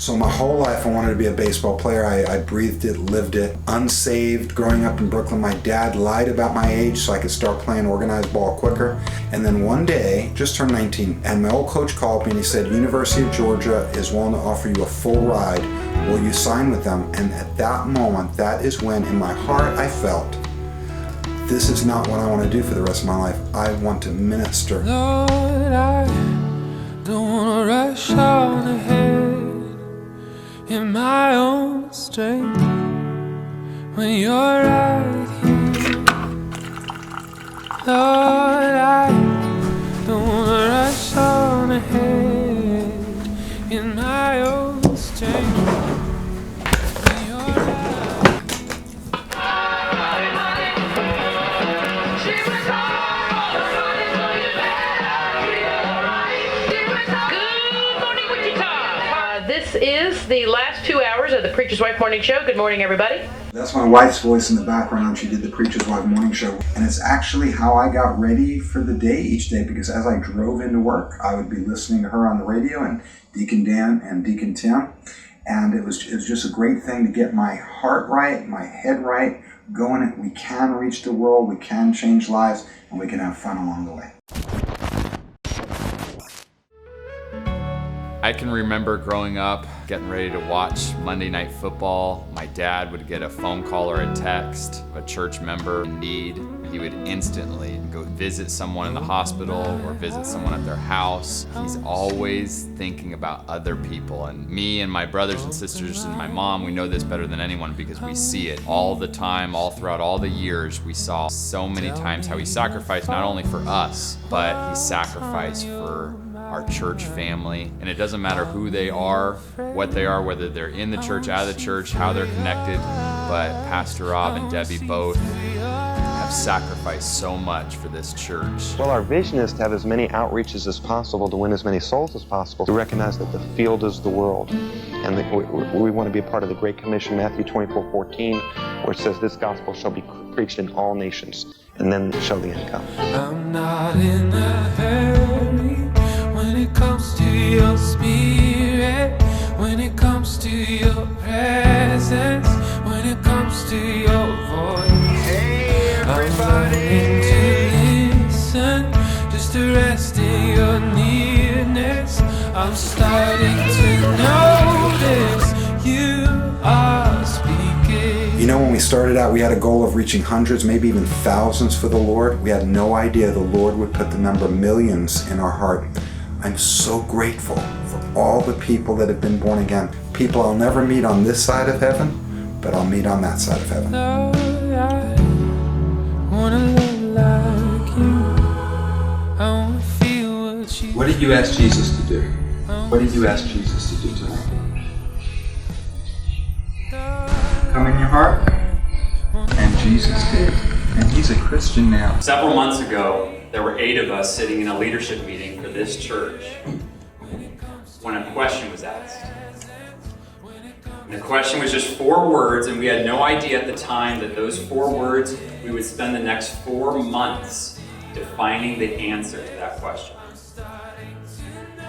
So my whole life I wanted to be a baseball player. I breathed it, lived it. Unsaved, growing up in Brooklyn, my dad lied about my age so I could start playing organized ball quicker. And then one day, just turned 19, and my old coach called me and he said, University of Georgia is willing to offer you a full ride. Will you sign with them? And at that moment, that is when in my heart I felt, this is not what I want to do for the rest of my life. I want to minister. Lord, I don't want to rush on ahead in my own strength when you're right here. Lord, I don't want to rush on ahead in my own strength. This is the last 2 hours of the Preacher's Wife Morning Show. Good morning, everybody. That's my wife's voice in the background. She did the Preacher's Wife Morning Show. And it's actually how I got ready for the day each day, because as I drove into work, I would be listening to her on the radio and Deacon Dan and Deacon Tim. And it was just a great thing to get my heart right, my head right, going. We can reach the world, we can change lives, and we can have fun along the way. I can remember growing up, getting ready to watch Monday Night Football. My dad would get a phone call or a text, a church member in need. He would instantly go visit someone in the hospital or visit someone at their house. He's always thinking about other people. And me and my brothers and sisters and my mom, we know this better than anyone because we see it all the time, all throughout all the years. We saw so many times how he sacrificed not only for us, but he sacrificed for our church family. And it doesn't matter who they are, what they are, whether they're in the church, out of the church, how they're connected, but Pastor Rob and Debbie both have sacrificed so much for this church. Well, our vision is to have as many outreaches as possible, to win as many souls as possible, to recognize that the field is the world. And that we want to be a part of the Great Commission, Matthew 24:14, where it says, this gospel shall be preached in all nations, and then shall the end come. I'm not in a hurry when it comes to your spirit, when it comes to your presence, when it comes to your voice. Hey, everybody! I'm learning to listen, just to rest in your nearness. I'm starting to notice you are speaking. You know, when we started out, we had a goal of reaching hundreds, maybe even thousands for the Lord. We had no idea the Lord would put the number millions in our heart. I'm so grateful for all the people that have been born again. People I'll never meet on this side of heaven, but I'll meet on that side of heaven. Lord, I wanna look like you. I wanna feel what you. What did you ask Jesus to do? What did you ask Jesus to do tonight? Come in your heart? And Jesus did. And he's a Christian now. Several months ago, there were 8 of us sitting in a leadership meeting for this church when a question was asked. And the question was just 4 words, and we had no idea at the time that those 4 words, we would spend the next 4 months defining the answer to that question.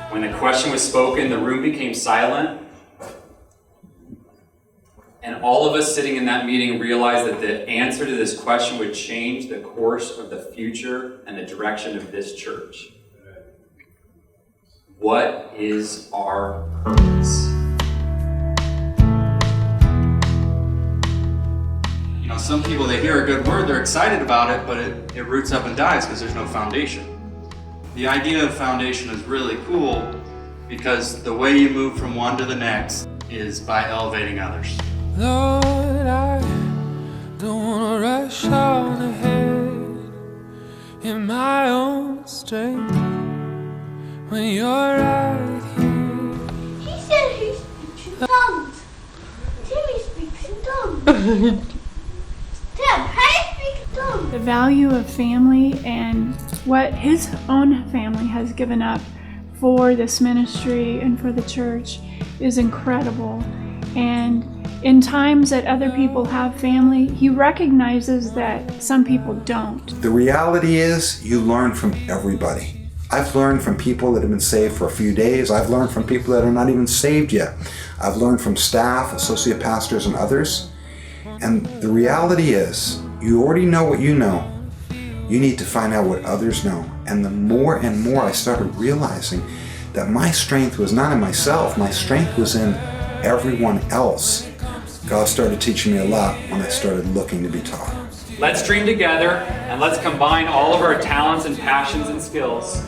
When the question was spoken, the room became silent. And all of us sitting in that meeting realized that the answer to this question would change the course of the future and the direction of this church. What is our purpose? You know, some people, they hear a good word, they're excited about it, but it roots up and dies because there's no foundation. The idea of foundation is really cool because the way you move from one to the next is by elevating others. Lord, I don't wanna rush on ahead in my own strength when you're right here. He said he speaks in tongues. Timmy speaks in tongues. Tim, how do you speak in tongues? The value of family and what his own family has given up for this ministry and for the church is incredible. And in times that other people have family, he recognizes that some people don't. The reality is, you learn from everybody. I've learned from people that have been saved for a few days. I've learned from people that are not even saved yet. I've learned from staff, associate pastors, and others. And the reality is, you already know what you know. You need to find out what others know. And the more and more I started realizing that my strength was not in myself, my strength was in everyone else. God started teaching me a lot when I started looking to be taught. Let's dream together, and let's combine all of our talents and passions and skills.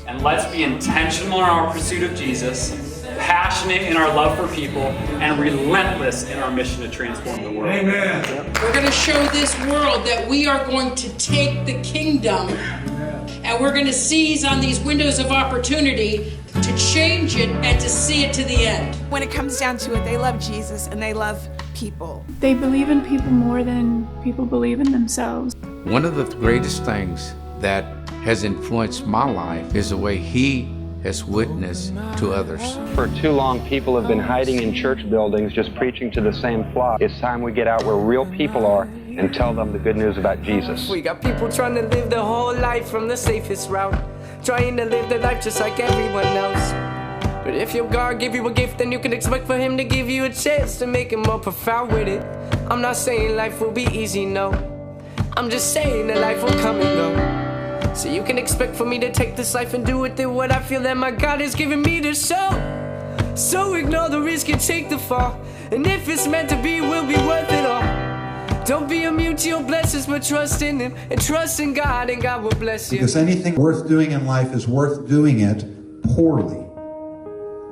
And let's be intentional in our pursuit of Jesus, passionate in our love for people, and relentless in our mission to transform the world. Amen. We're going to show this world that we are going to take the kingdom, and we're going to seize on these windows of opportunity to change it and to see it to the end. When it comes down to it, they love Jesus and they love people. They believe in people more than people believe in themselves. One of the greatest things that has influenced my life is the way he has witnessed to others. For too long, people have been hiding in church buildings just preaching to the same flock. It's time we get out where real people are and tell them the good news about Jesus. We got people trying to live their whole life from the safest route, trying to live their life just like everyone else. But if your God give you a gift, then you can expect for him to give you a chance to make it more profound with it. I'm not saying life will be easy, no. I'm just saying that life will come and go. So you can expect for me to take this life and do with it what I feel that my God has given me to show. So ignore the risk and take the fall. And if it's meant to be, it will be worth it all. Don't be immune to your blessings, but trust in him and trust in God, and God will bless you. Because anything worth doing in life is worth doing it poorly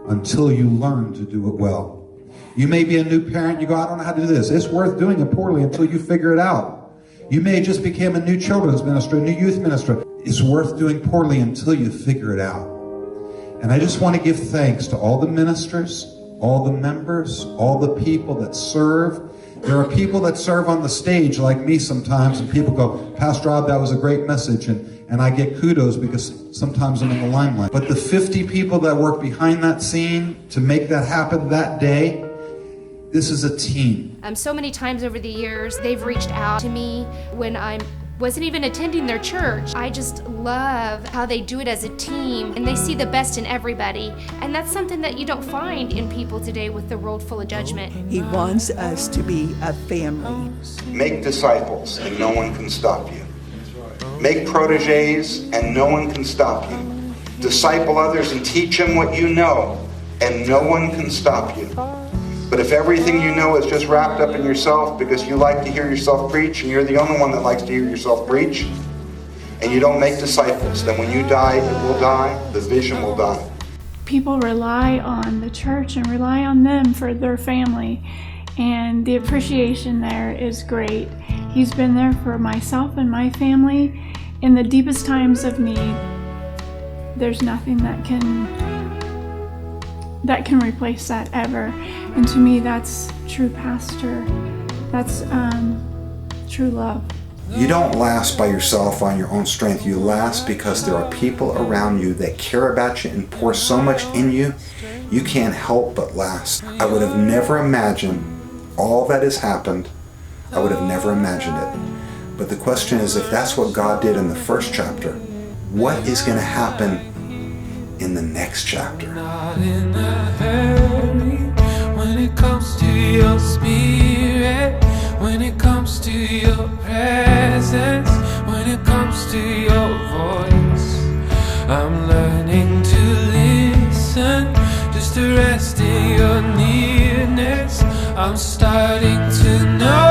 until you learn to do it well. You may be a new parent, you go, I don't know how to do this. It's worth doing it poorly until you figure it out. You may just become a new children's minister, a new youth minister. It's worth doing poorly until you figure it out. And I just want to give thanks to all the ministers, all the members, all the people that serve. There are people that serve on the stage like me sometimes, and people go, Pastor Rob, that was a great message, and I get kudos because sometimes I'm in the limelight. But the 50 people that work behind that scene to make that happen that day, this is a team. So many times over the years, they've reached out to me when I wasn't even attending their church. I just love how they do it as a team, and they see the best in everybody. And that's something that you don't find in people today with the world full of judgment. He wants us to be a family. Make disciples, and no one can stop you. Make proteges, and no one can stop you. Disciple others and teach them what you know, and no one can stop you. But if everything you know is just wrapped up in yourself because you like to hear yourself preach, and you're the only one that likes to hear yourself preach, and you don't make disciples, then when you die, it will die, the vision will die. People rely on the church and rely on them for their family, and the appreciation there is great. He's been there for myself and my family in the deepest times of need. There's nothing that can replace that ever. And to me, that's true pastor. That's true love. You don't last by yourself on your own strength. You last because there are people around you that care about you and pour so much in you, you can't help but last. I would have never imagined all that has happened. I would have never imagined it. But the question is, if that's what God did in the first chapter, what is going to happen in the next chapter? Not in a hurry when it comes to your spirit, when it comes to your presence, when it comes to your voice. I'm learning to listen, just to rest in your nearness. I'm starting to know